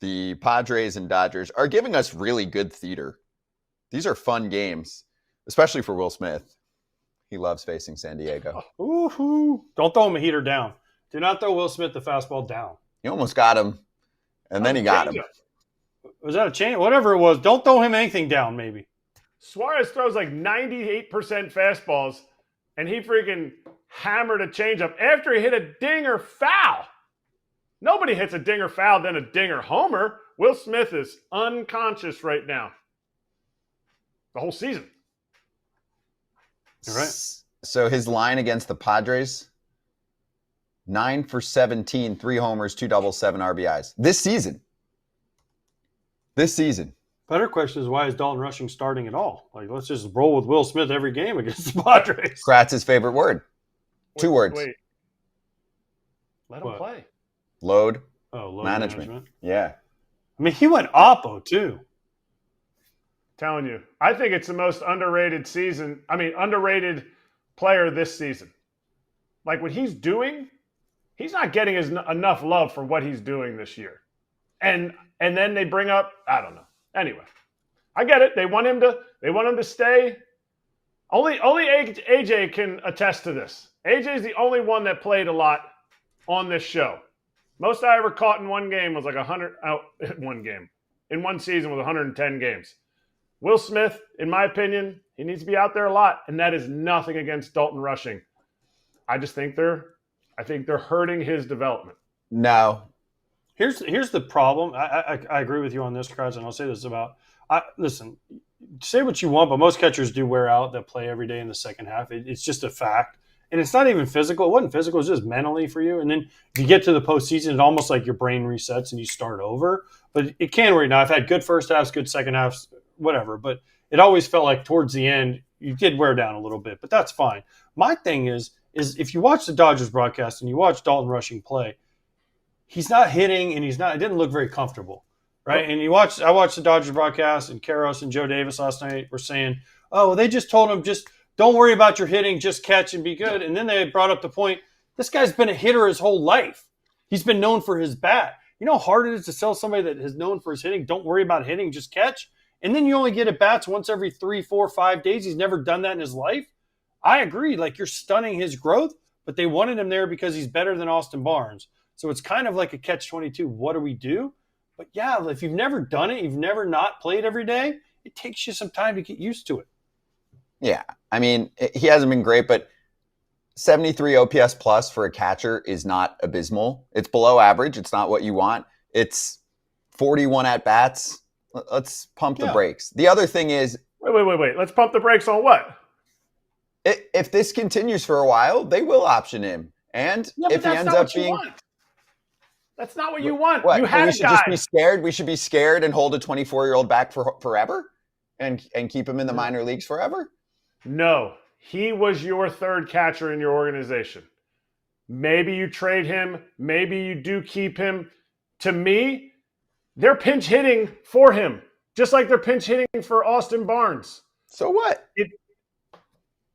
the Padres and Dodgers are giving us really good theater. These are fun games, especially for Will Smith. He loves facing San Diego. Ooh, don't throw him a heater down. Do not throw Will Smith the fastball down. He almost got him, and then he got him. Was that a change? Whatever it was, don't throw him anything down, maybe. Suarez throws like 98% fastballs, and he freaking hammered a changeup after he hit a dinger foul. Nobody hits a dinger foul, then a dinger homer. Will Smith is unconscious right now. The whole season. You're right. So his line against the Padres, 9 for 17, 3 homers, 2 doubles, 7 RBIs. This season. Better question is, why is Dalton Rushing starting at all? Like, let's just roll with Will Smith every game against the Padres. Kratz's favorite word. 2 words. Wait. Let him play. Load. Load management. Yeah. I mean, he went oppo, too. Telling you. I think it's the most underrated underrated player this season. Like, what he's doing, he's not getting enough love for what he's doing this year. And then they bring up, I don't know. Anyway, I get it. They want him to stay. Only AJ can attest to this. AJ is the only one that played a lot on this show. Most I ever caught in one game was like 100 out one game. In one season was 110 games. Will Smith, in my opinion, he needs to be out there a lot, and that is nothing against Dalton Rushing. I just think they're hurting his development. No. Here's the problem. I agree with you on this, Kratz, and I'll say this about listen, say what you want, but most catchers do wear out that play every day in the second half. It's just a fact. And it's not even physical. It wasn't physical. It's just mentally for you. And then if you get to the postseason, it's almost like your brain resets and you start over. But it can right now. I've had good first halves, good second halves, whatever. But it always felt like towards the end, you did wear down a little bit. But that's fine. My thing is if you watch the Dodgers broadcast and you watch Dalton Rushing play, he's not hitting and it didn't look very comfortable, right? And I watched the Dodgers broadcast, and Karros and Joe Davis last night were saying, oh, well, they just told him just don't worry about your hitting, just catch and be good. And then they brought up the point, this guy's been a hitter his whole life. He's been known for his bat. You know how hard it is to sell somebody that is known for his hitting, don't worry about hitting, just catch? And then you only get at bats once every 3, 4, 5 days. He's never done that in his life. I agree. Like, you're stunning his growth, but they wanted him there because he's better than Austin Barnes. So it's kind of like a catch-22. What do we do? But yeah, if you've never done it, you've never not played every day, it takes you some time to get used to it. Yeah. I mean, he hasn't been great, but 73 OPS plus for a catcher is not abysmal. It's below average. It's not what you want. It's 41 at-bats. Let's pump the brakes. The other thing is... Wait. Let's pump the brakes on what? If this continues for a while, they will option him. And if he ends up being... That's not what you want. What? You had we should just be scared. We should be scared and hold a 24-year-old back for forever and keep him in the minor leagues forever? No. He was your third catcher in your organization. Maybe you trade him. Maybe you do keep him. To me, they're pinch hitting for him, just like they're pinch hitting for Austin Barnes. So what?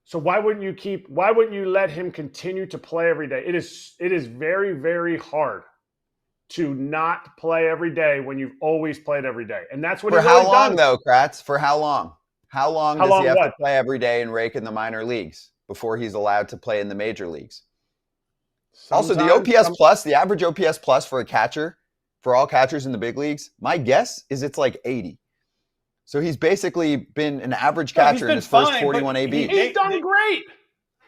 So why wouldn't you let him continue to play every day? It is very, very hard to not play every day when you've always played every day. And that's what for he's how always long done. Though, Kratz? For how long? How long does he have what? to play every day and rake in the minor leagues before he's allowed to play in the major leagues? Also, the OPS plus, the average OPS plus for a catcher, for all catchers in the big leagues, my guess is it's like 80. So he's basically been an average catcher in his first 41 ABs. He's done great.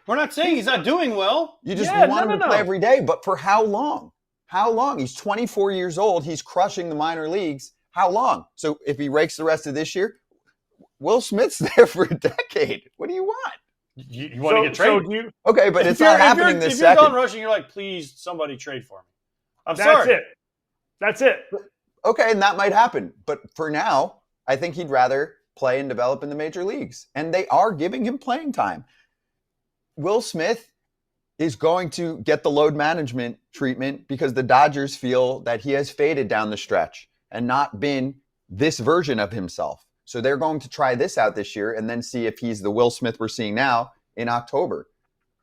We're not saying he's not doing well. You just want him to play every day, but for how long? How long? He's 24 years old. He's crushing the minor leagues. How long? So if he rakes the rest of this year, Will Smith's there for a decade. What do you want? You want to get traded? Okay, but it's not happening this second. If you're done rushing, you're like, please, somebody trade for me. I'm sorry. That's it. Okay, and that might happen. But for now, I think he'd rather play and develop in the major leagues. And they are giving him playing time. Will Smith is going to get the load management treatment because the Dodgers feel that he has faded down the stretch and not been this version of himself. So they're going to try this out this year and then see if he's the Will Smith we're seeing now in October.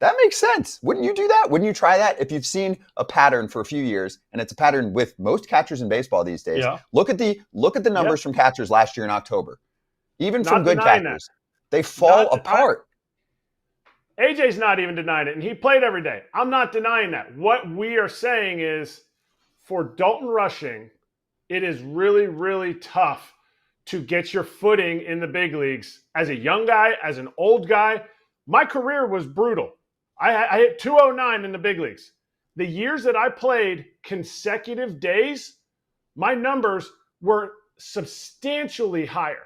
That makes sense. Wouldn't you do that? Wouldn't you try that? If you've seen a pattern for a few years, and it's a pattern with most catchers in baseball these days, Yeah. look at the numbers from catchers last year in October. Even Not from good denying catchers, they fall apart. AJ's not even denying it, and he played every day. I'm not denying that. What we are saying is, for Dalton Rushing, it is really, really tough to get your footing in the big leagues as a young guy, as an old guy. My career was brutal. I hit 209 in the big leagues. The years that I played consecutive days, my numbers were substantially higher.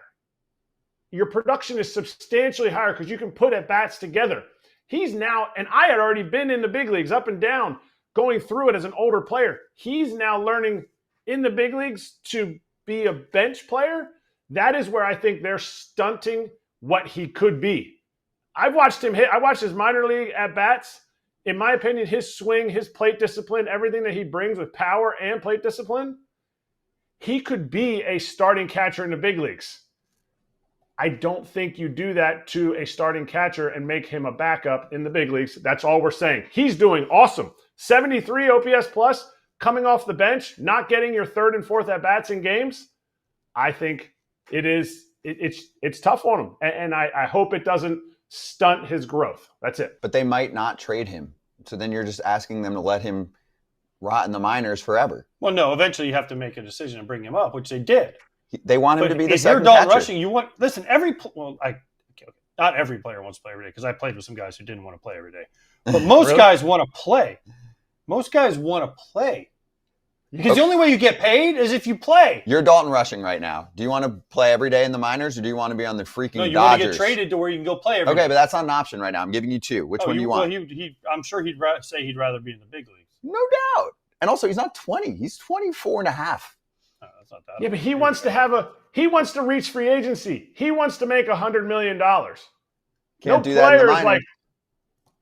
Your production is substantially higher because you can put at-bats together. He's now, and I had already been in the big leagues up and down, going through it as an older player. He's now learning in the big leagues to be a bench player. That is where I think they're stunting what he could be. I've watched him hit. I watched his minor league at-bats. In my opinion, his swing, his plate discipline, everything that he brings with power and plate discipline, he could be a starting catcher in the big leagues. I don't think you do that to a starting catcher and make him a backup in the big leagues. That's all we're saying. He's doing awesome. 73 OPS plus, coming off the bench, not getting your third and fourth at-bats in games. I think it's tough on him. And I hope it doesn't stunt his growth. That's it. But they might not trade him. So then you're just asking them to let him rot in the minors forever. Well, no, eventually you have to make a decision and bring him up, which they did. They want him to be the second catcher. If you're Dalton Rushing, listen, not every player wants to play every day because I played with some guys who didn't want to play every day. But most Really? guys want to play. Most guys want to play. Because the only way you get paid is if you play. You're Dalton Rushing right now. Do you want to play every day in the minors, or do you want to be on the freaking No, you Dodgers? want to get traded to where you can go play every day. Okay, but that's not an option right now. I'm giving you two. Which one do you want? Well, I'm sure he'd say he'd rather be in the big leagues. No doubt. And also, he's not 20. He's 24 and a half. That's not that. Yeah, but he wants to reach free agency. He wants to make $100 million. Can't do that in the minors.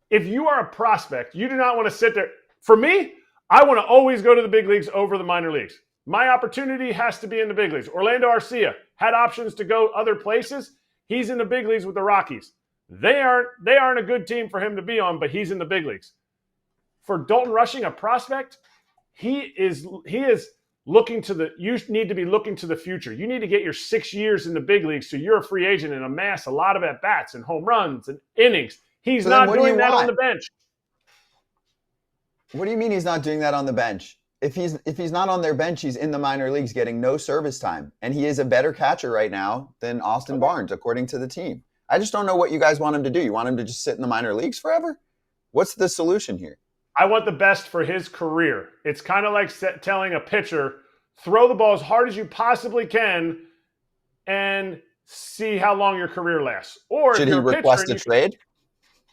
If you are a prospect, you do not want to sit there. For me, I want to always go to the big leagues over the minor leagues. My opportunity has to be in the big leagues. Orlando Arcia had options to go other places. He's in the big leagues with the Rockies. They aren't a good team for him to be on, but he's in the big leagues. For Dalton Rushing, a prospect, he is looking to you need to be looking to the future. You need to get your 6 years in the big leagues so you're a free agent and amass a lot of at-bats and home runs and innings. He's not doing that on the bench. What do you mean he's not doing that on the bench? If he's not on their bench, he's in the minor leagues getting no service time. And he is a better catcher right now than Austin Barnes, according to the team. I just don't know what you guys want him to do. You want him to just sit in the minor leagues forever? What's the solution here? I want the best for his career. It's kind of like telling a pitcher, throw the ball as hard as you possibly can and see how long your career lasts. Or should he request a trade?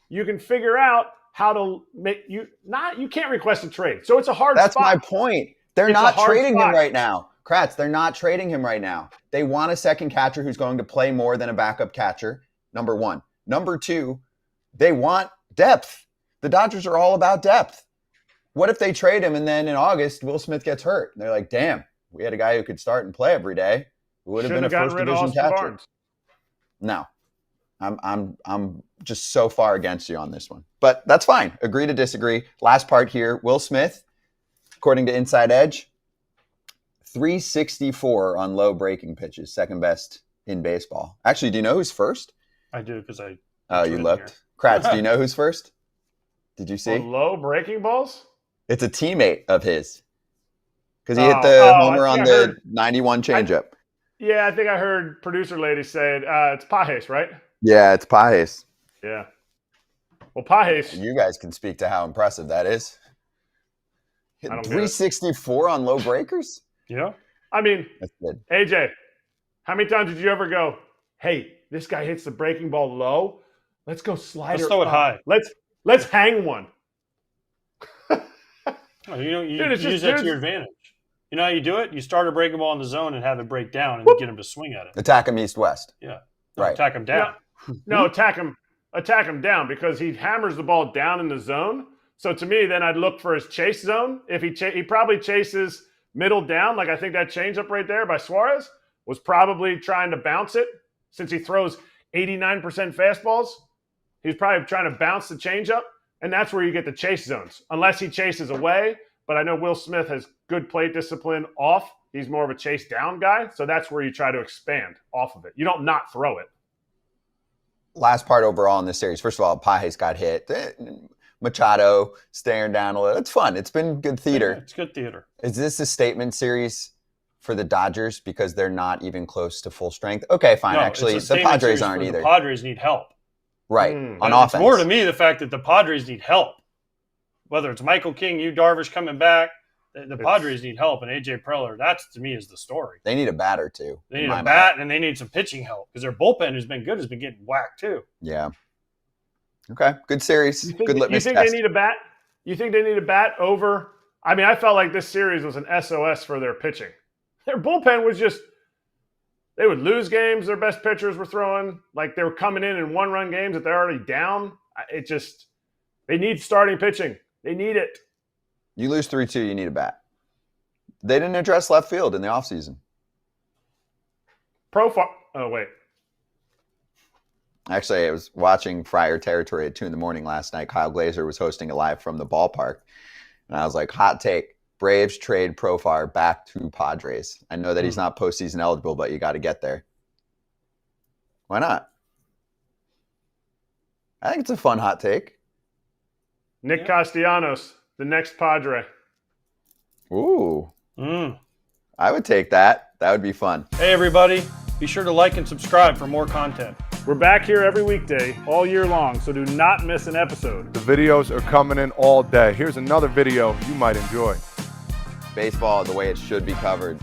You can figure out how to make you can't request a trade. So it's a hard spot. That's my point. They're not trading him right now. Kratz, they're not trading him right now. They want a second catcher who's going to play more than a backup catcher, number one. Number two, they want depth. The Dodgers are all about depth. What if they trade him and then in August, Will Smith gets hurt? And they're like, damn, we had a guy who could start and play every day. Who would have been a first division catcher. Barnes. No. I'm just so far against you on this one. But that's fine. Agree to disagree. Last part here. Will Smith, according to Inside Edge, 364 on low breaking pitches, second best in baseball. Actually, do you know who's first? I do because I. Oh, you looked. Kratz, do you know who's first? Did you see? On low breaking balls? It's a teammate of his. Because he hit the homer on the 91 changeup. Yeah, I think I heard producer lady say it. It's Pajes, right? Yeah, it's Pajes. Yeah. Well, Pajes. You guys can speak to how impressive that is. I don't 364 on low breakers? Yeah. I mean, that's good. AJ, how many times did you ever go, hey, this guy hits the breaking ball low? Let's go slider. Let's throw it high. Let's hang one. You use that to your advantage. You know how you do it? You start a breaking ball in the zone and have it break down and get him to swing at it. Attack him east-west. Yeah. Right. Attack him down. No, attack him down because he hammers the ball down in the zone. So to me, then I'd look for his chase zone. If he probably chases middle down, like I think that changeup right there by Suarez was probably trying to bounce it since he throws 89% fastballs. He's probably trying to bounce the changeup And that's where you get the chase zones, unless he chases away. But I know Will Smith has good plate discipline off. He's more of a chase down guy. So that's where you try to expand off of it. You don't not throw it. Last part overall in this series. First of all, Pages got hit. Machado staring down a little. It's fun. It's been good theater. Yeah, it's good theater. Is this a statement series for the Dodgers because they're not even close to full strength? Okay, fine. No, Actually, it's a the statement Padres series aren't where either. The Padres need help. Right. Mm. On And offense. It's more to me the fact that the Padres need help. Whether it's Michael King, Yu Darvish coming back, the Padres need help. And A.J. Preller, that's to me is the story. They need a batter too. They need a bat and they need some pitching help because their bullpen has been getting whacked too. Yeah. Okay. Good series. Good litmus You think test. they need a bat? You think they need a bat over? I mean, I felt like this series was an SOS for their pitching. Their bullpen was just, they would lose games their best pitchers were throwing. Like they were coming in one-run games that they're already down. It just, they need starting pitching. They need it. You lose 3-2, you need a bat. They didn't address left field in the offseason. Oh, wait. Actually, I was watching Friar Territory at 2 a.m. last night. Kyle Glazer was hosting it live from the ballpark. And I was like, hot take. Braves trade Profar back to Padres. I know that he's not postseason eligible, but you got to get there. Why not? I think it's a fun hot take. Nick Castellanos, the next Padre. Ooh. I would take that. That would be fun. Hey, everybody. Be sure to like and subscribe for more content. We're back here every weekday, all year long, so do not miss an episode. The videos are coming in all day. Here's another video you might enjoy. Baseball the way it should be covered.